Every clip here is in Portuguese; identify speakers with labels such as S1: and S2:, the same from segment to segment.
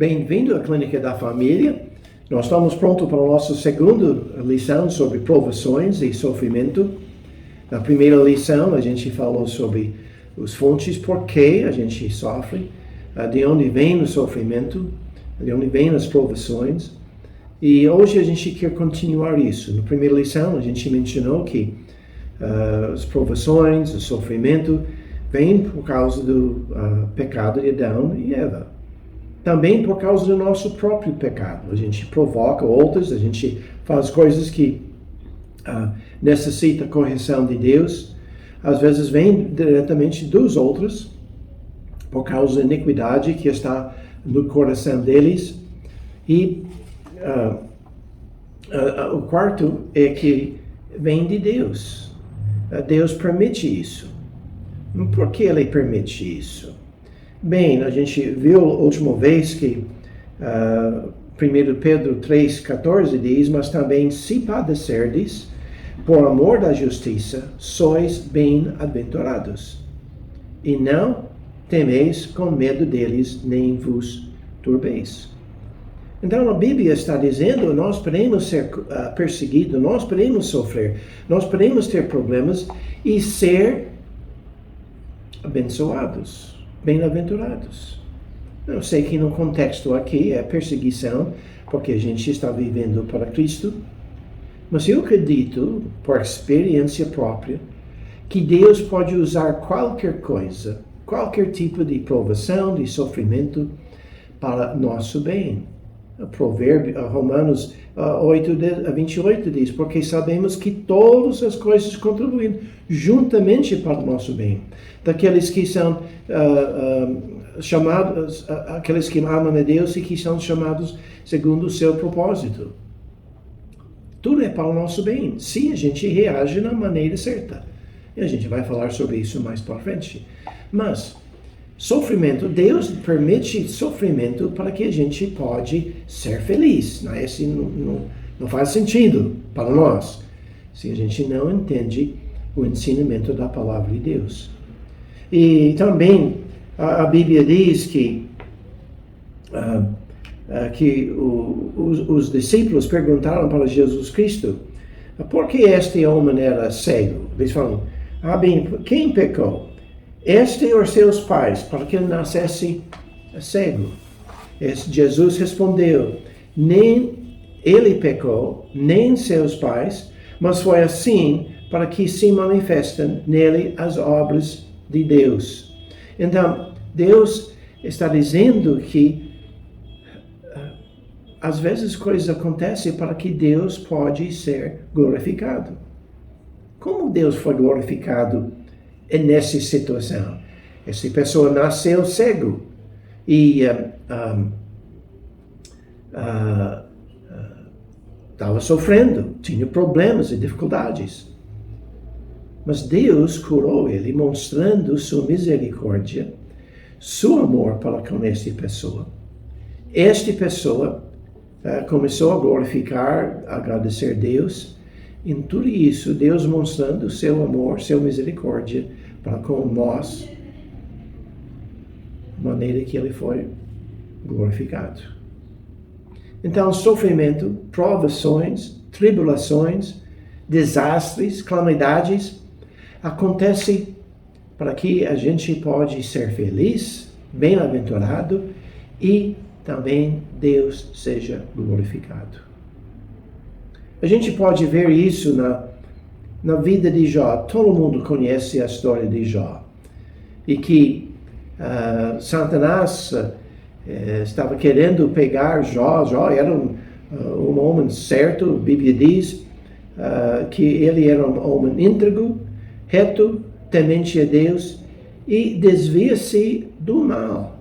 S1: Bem-vindo à Clínica da Família. Nós estamos prontos para a nossa segunda lição sobre provações e sofrimento. Na primeira lição, a gente falou sobre as fontes, por que a gente sofre, de onde vem o sofrimento, de onde vem as provações. E hoje a gente quer continuar isso. Na primeira lição, a gente mencionou que as provações, o sofrimento, vêm por causa do pecado de Adão e Eva. Também por causa do nosso próprio pecado. A gente provoca outros, a gente faz coisas que necessitam correção de Deus. Às vezes vem diretamente dos outros, por causa da iniquidade que está no coração deles. E o quarto é que vem de Deus. Deus permite isso. Por que Ele permite isso? Bem, a gente viu a última vez que 1 Pedro 3,14 diz, mas também se padecerdes por amor da justiça, sois bem-aventurados. E não temeis com medo deles, nem vos turbeis. Então a Bíblia está dizendo, nós podemos ser perseguidos, nós podemos sofrer, nós podemos ter problemas e ser abençoados. Bem-aventurados. Eu sei que no contexto aqui é perseguição, porque a gente está vivendo para Cristo, mas eu acredito, por experiência própria, que Deus pode usar qualquer coisa, qualquer tipo de provação, de sofrimento, para nosso bem. Romanos 8:28 diz, porque sabemos que todas as coisas contribuem juntamente para o nosso bem. Daqueles que são chamados, aqueles que amam a Deus e que são chamados segundo o seu propósito. Tudo é para o nosso bem, se a gente reage na maneira certa. E a gente vai falar sobre isso mais para frente. Mas sofrimento, Deus permite sofrimento para que a gente pode ser feliz. Não faz sentido para nós se a gente não entende o ensinamento da palavra de Deus. E também a Bíblia diz que os discípulos perguntaram para Jesus Cristo, por que este homem era cego? Eles falam, bem, quem pecou? Este ou seus pais, para que ele nascesse cego? Jesus respondeu, nem ele pecou, nem seus pais, mas foi assim para que se manifestem nele as obras de Deus. Então, Deus está dizendo que às vezes coisas acontecem para que Deus pode ser glorificado. Como Deus foi glorificado nessa situação? Essa pessoa nasceu cego e estava sofrendo, tinha problemas e dificuldades. Mas Deus curou ele, mostrando sua misericórdia, seu amor para com esta pessoa. Esta pessoa começou a glorificar, a agradecer a Deus. Em tudo isso, Deus mostrando seu amor, sua misericórdia para com nós, de maneira que ele foi glorificado. Então, sofrimento, provações, tribulações, desastres, calamidades, acontece para que a gente pode ser feliz, bem-aventurado e também Deus seja glorificado. A gente pode ver isso na vida de Jó. Todo mundo conhece a história de Jó. E que Satanás estava querendo pegar Jó. Jó era um homem certo, a Bíblia diz que ele era um homem íntegro, reto, temente a Deus e desvia-se do mal.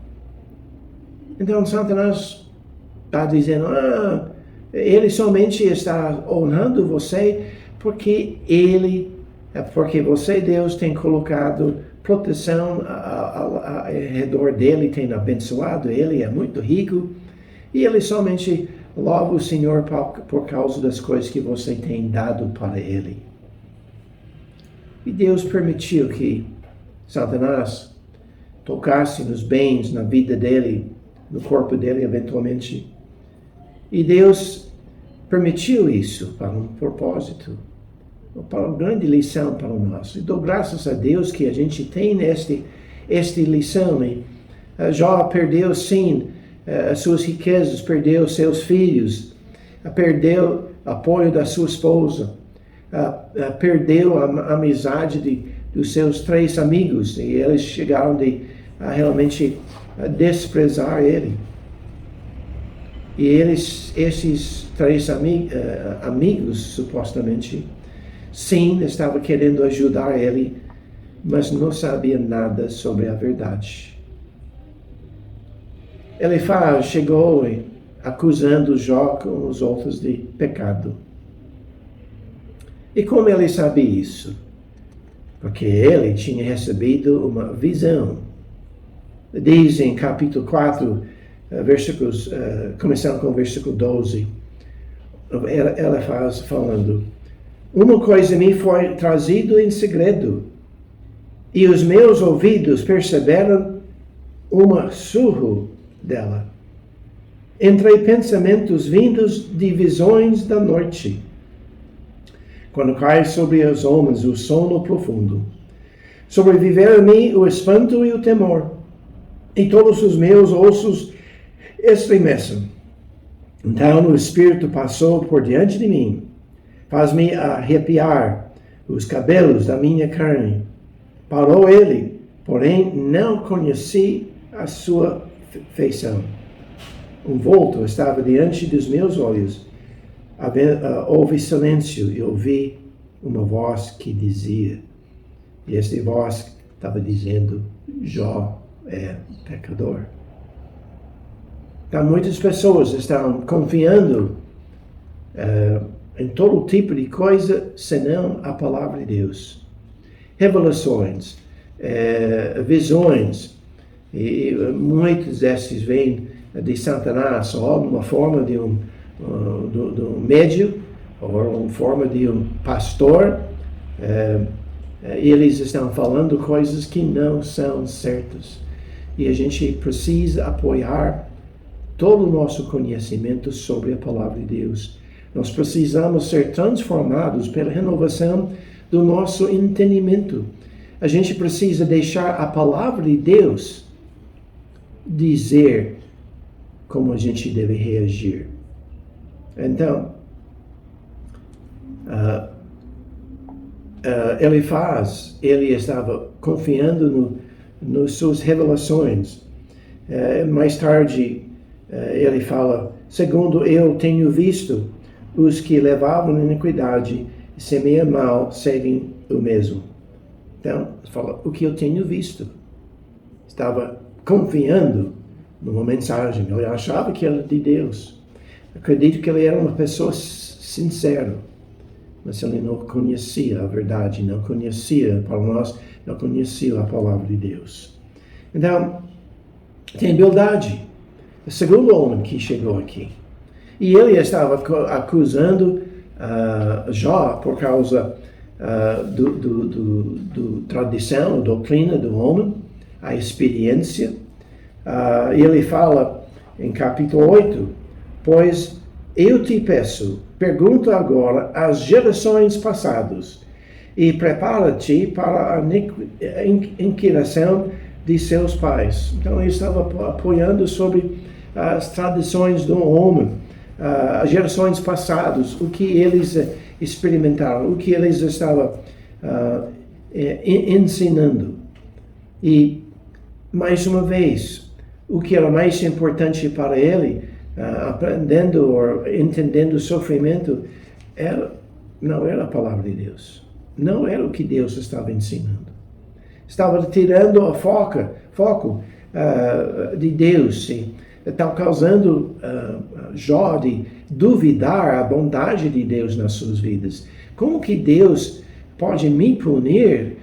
S1: Então Satanás está dizendo, ele somente está honrando você porque você, Deus, tem colocado proteção ao redor dele, tem abençoado ele, é muito rico, e ele somente louva o Senhor por causa das coisas que você tem dado para ele. E Deus permitiu que Satanás tocasse nos bens na vida dele no corpo dele eventualmente. E Deus permitiu isso para um propósito, para uma grande lição para nós. E dou graças a Deus que a gente tem esta lição. E Jó perdeu sim as suas riquezas, perdeu seus filhos, perdeu o apoio da sua esposa, perdeu a amizade dos seus 3 amigos, e eles chegaram a realmente desprezar ele. E esses 3 amigos, supostamente, sim, estavam querendo ajudar ele, mas não sabiam nada sobre a verdade. Elifaz chegou acusando Jó com os outros de pecado. E como ele sabia isso? Porque ele tinha recebido uma visão. Diz em capítulo 4, versículos, começando com o versículo 12, ela faz falando: uma coisa me foi trazido em segredo, e os meus ouvidos perceberam um sussurro dela, entre pensamentos vindos de visões da noite, quando cai sobre os homens o sono profundo. Sobreviveram-me o espanto e o temor, e todos os meus ossos estremecem. Então o Espírito passou por diante de mim, faz-me arrepiar os cabelos da minha carne. Parou ele, porém não conheci a sua feição. Um vulto estava diante dos meus olhos. Houve silêncio e ouvi uma voz que dizia, e esta voz estava dizendo: Jó é pecador. Então, muitas pessoas estão confiando em todo tipo de coisa, senão a palavra de Deus. Revelações, visões, e muitos desses vêm de Satanás, ou numa forma de um médium, ou uma forma de um pastor. Eles estão falando coisas que não são certas. E a gente precisa apoiar todo o nosso conhecimento sobre a palavra de Deus. Nós precisamos ser transformados pela renovação do nosso entendimento. A gente precisa deixar a palavra de Deus dizer como a gente deve reagir. Então, ele estava confiando nas suas revelações. Mais tarde, ele fala: segundo eu tenho visto, os que levavam iniquidade e semeiam mal seguem o mesmo. Então, fala: o que eu tenho visto. Estava confiando numa mensagem. Ele achava que era de Deus. Acredito que ele era uma pessoa sincera, mas ele não conhecia a verdade, não conhecia, para nós, não conhecia a palavra de Deus. Então, tem Bildade, o segundo homem que chegou aqui. E ele estava acusando Jó por causa do tradição, doutrina do homem, a experiência. Ele fala em capítulo 8, pois eu te peço, pergunta agora às gerações passadas, e prepara-te para a inquirição de seus pais. Então ele estava apoiando sobre as tradições do homem, as gerações passadas, o que eles experimentaram, o que eles estavam ensinando. E, mais uma vez, o que era mais importante para ele, aprendendo ou entendendo o sofrimento, não era a palavra de Deus. Não era o que Deus estava ensinando. Estava tirando o foco de Deus, e estava causando Jó de duvidar a bondade de Deus nas suas vidas. Como que Deus pode me punir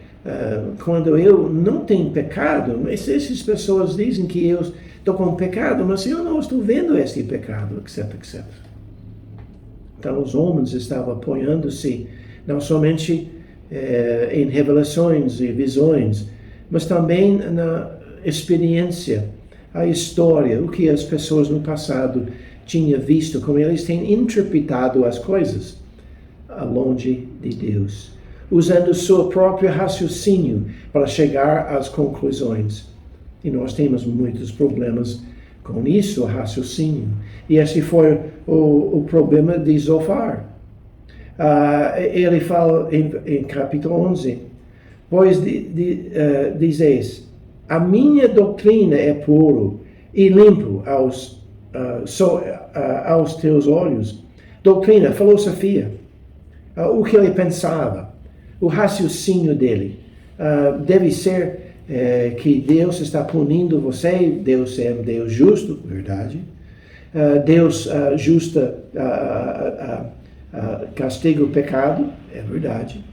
S1: quando eu não tenho pecado? Mas essas pessoas dizem que eu estou com pecado, mas eu não estou vendo este pecado, etc, etc. Então os homens estavam apoiando-se não somente em revelações e visões, mas também na experiência, a história, o que as pessoas no passado tinham visto, como eles têm interpretado as coisas, longe de Deus, usando seu próprio raciocínio para chegar às conclusões. E nós temos muitos problemas com isso, o raciocínio. E esse foi o problema de Zofar. Ele fala em capítulo 11, pois dizeis, a minha doutrina é puro e limpo aos teus olhos. Doutrina, filosofia, o que ele pensava, o raciocínio dele. Deve ser que Deus está punindo você, Deus é um Deus justo, verdade. Deus castiga o pecado, é verdade.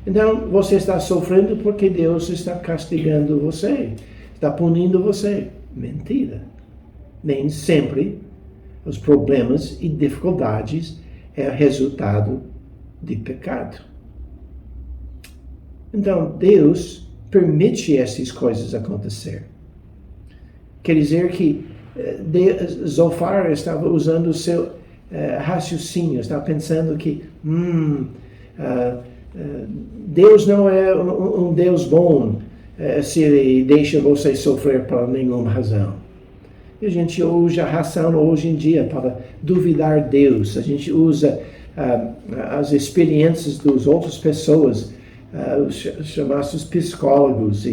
S1: Então, você está sofrendo porque Deus está castigando você, está punindo você. Mentira. Nem sempre os problemas e dificuldades é resultado de pecado. Então, Deus permite essas coisas acontecer. Quer dizer que Zofar estava usando o seu raciocínio, estava pensando que Deus não é um Deus bom se Ele deixa você sofrer por nenhuma razão. E a gente usa a razão hoje em dia para duvidar Deus. A gente usa as experiências das outras pessoas, os chamados psicólogos,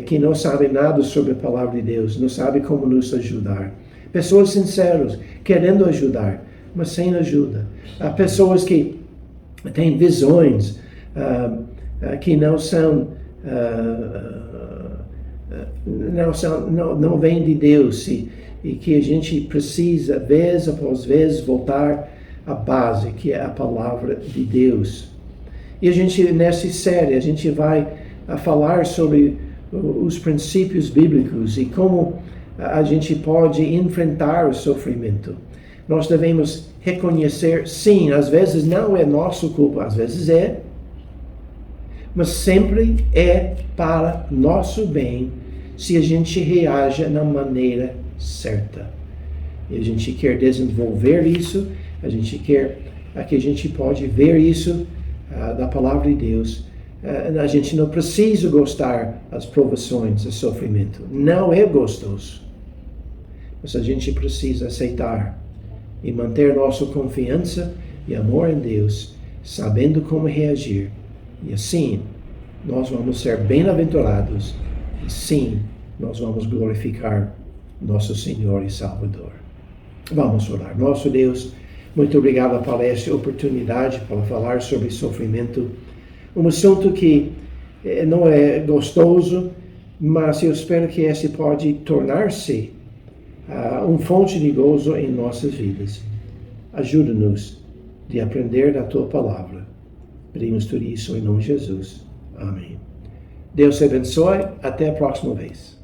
S1: que não sabem nada sobre a palavra de Deus, não sabem como nos ajudar. Pessoas sinceras, querendo ajudar, mas sem ajuda. Há pessoas que têm visões que não vêm de Deus e que a gente precisa, vez após vez, voltar à base, que é a palavra de Deus. E a gente, nessa série, a gente vai falar sobre os princípios bíblicos e como a gente pode enfrentar o sofrimento. Nós devemos reconhecer, sim, às vezes não é nossa culpa, às vezes é, mas sempre é para nosso bem se a gente reage na maneira certa. E a gente quer desenvolver isso, a gente quer que a gente pode ver isso da palavra de Deus. A gente não precisa gostar das provações, do sofrimento. Não é gostoso. Mas a gente precisa aceitar e manter nossa confiança e amor em Deus, sabendo como reagir. E assim, nós vamos ser bem-aventurados. E sim, nós vamos glorificar nosso Senhor e Salvador. Vamos orar. Nosso Deus, muito obrigado por esta oportunidade para falar sobre sofrimento. Um assunto que não é gostoso, mas eu espero que esse pode tornar-se fonte de gozo em nossas vidas. Ajuda-nos de aprender da Tua Palavra. Pedimos tudo isso em nome de Jesus. Amém. Deus te abençoe. Até a próxima vez.